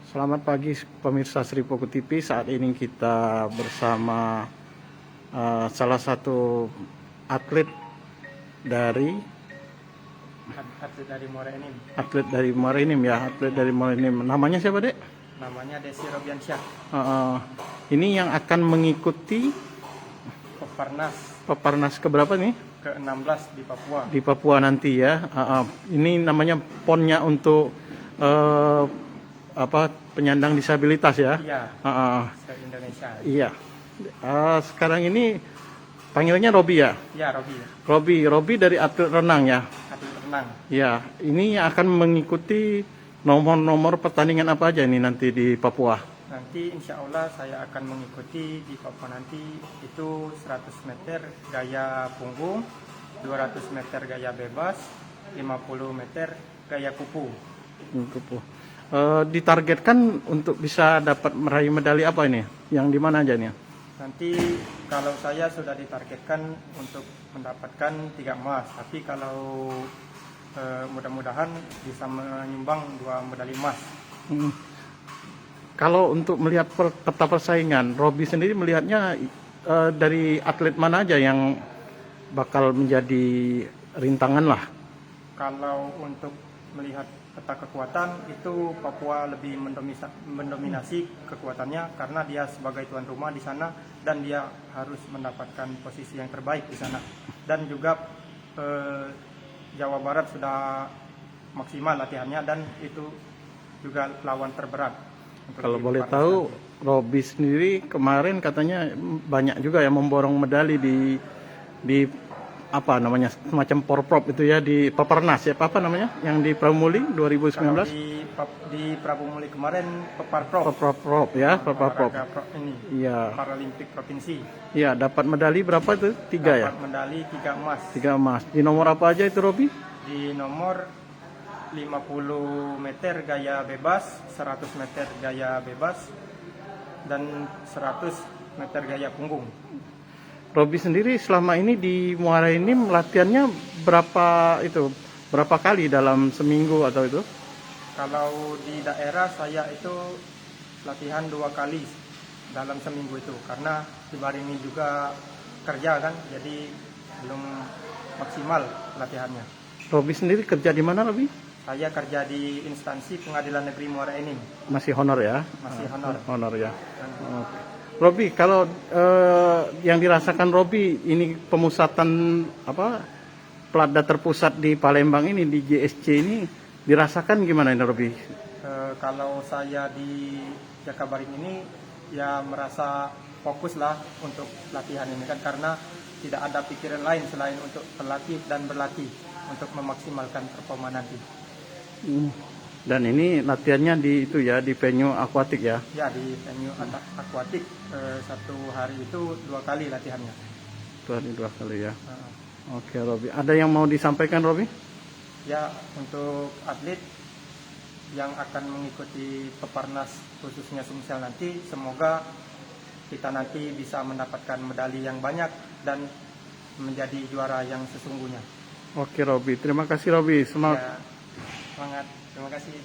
Selamat pagi pemirsa Sri Poko TV. Saat ini kita bersama salah satu atlet dari Atlet dari Muara Enim. Atlet dari Muara Enim. Namanya siapa, Dek? Namanya Desi Robiansyah. Ini yang akan mengikuti Peparnas keberapa nih? Ke-16 di Papua. Di Papua nanti ya. Ini namanya ponnya untuk penyandang disabilitas ya? Iya. Se-Indonesia. Iya. Sekarang ini panggilnya Robi ya? Iya, Robi. Robi dari atlet renang ya? Atlet renang. Ya, ini akan mengikuti nomor-nomor pertandingan apa aja ini nanti di Papua? Nanti insya Allah saya akan mengikuti di Papua nanti itu 100 meter gaya punggung, 200 meter gaya bebas, 50 meter gaya kupu. Ditargetkan untuk bisa dapat meraih medali apa ini? Yang di mana aja nih? Nanti kalau saya sudah ditargetkan untuk mendapatkan 3 emas, tapi kalau mudah-mudahan bisa menyumbang 2 medali emas. Kalau untuk melihat peta persaingan, Robi sendiri melihatnya dari atlet mana aja yang bakal menjadi rintangan lah? Kalau untuk melihat peta kekuatan itu Papua lebih mendominasi kekuatannya karena dia sebagai tuan rumah di sana dan dia harus mendapatkan posisi yang terbaik di sana. Dan juga Jawa Barat sudah maksimal latihannya dan itu juga lawan terberat. Kalau boleh tahu, Robi sendiri kemarin katanya banyak juga yang memborong medali di apa namanya, semacam porprov itu ya, di Peparnas ya, apa namanya, yang di Pramuli 2019. Kalau di Pramuli kemarin Peparprov ya, Peparprov ini iya, Paralimpik Provinsi. Iya, dapat medali berapa itu? 3 ya? Dapat medali 3 emas. 3 emas. Di nomor apa aja itu, Robi? Di nomor 50 meter gaya bebas, 100 meter gaya bebas, dan 100 meter gaya punggung. Robi sendiri selama ini di Muara Enim latihannya berapa kali dalam seminggu atau itu? Kalau di daerah saya itu latihan 2 kali dalam seminggu itu karena dibarengi juga kerja kan, jadi belum maksimal latihannya. Robi sendiri kerja di mana, Robi? Saya kerja di instansi Pengadilan Negeri Muara Enim. Masih honor ya? Masih honor. Honor ya. Robi, kalau yang dirasakan Robi ini pemusatan Pelada terpusat di Palembang ini, di JSC ini dirasakan gimana ini, Robi? Kalau saya di Jakabaring ini ya merasa fokus lah untuk latihan ini kan, karena tidak ada pikiran lain selain untuk berlatih dan berlatih untuk memaksimalkan performa nanti. Dan ini latihannya di venue akuatik ya? Ya, di venue akuatik. Satu hari itu 2 kali latihannya. 2 kali ya. Oke, Robi. Ada yang mau disampaikan, Robi? Ya, untuk atlet yang akan mengikuti Peparnas khususnya Sumsel nanti, semoga kita nanti bisa mendapatkan medali yang banyak dan menjadi juara yang sesungguhnya. Oke, Robi. Terima kasih, Robi. Semangat. Ya, semangat. Terima kasih.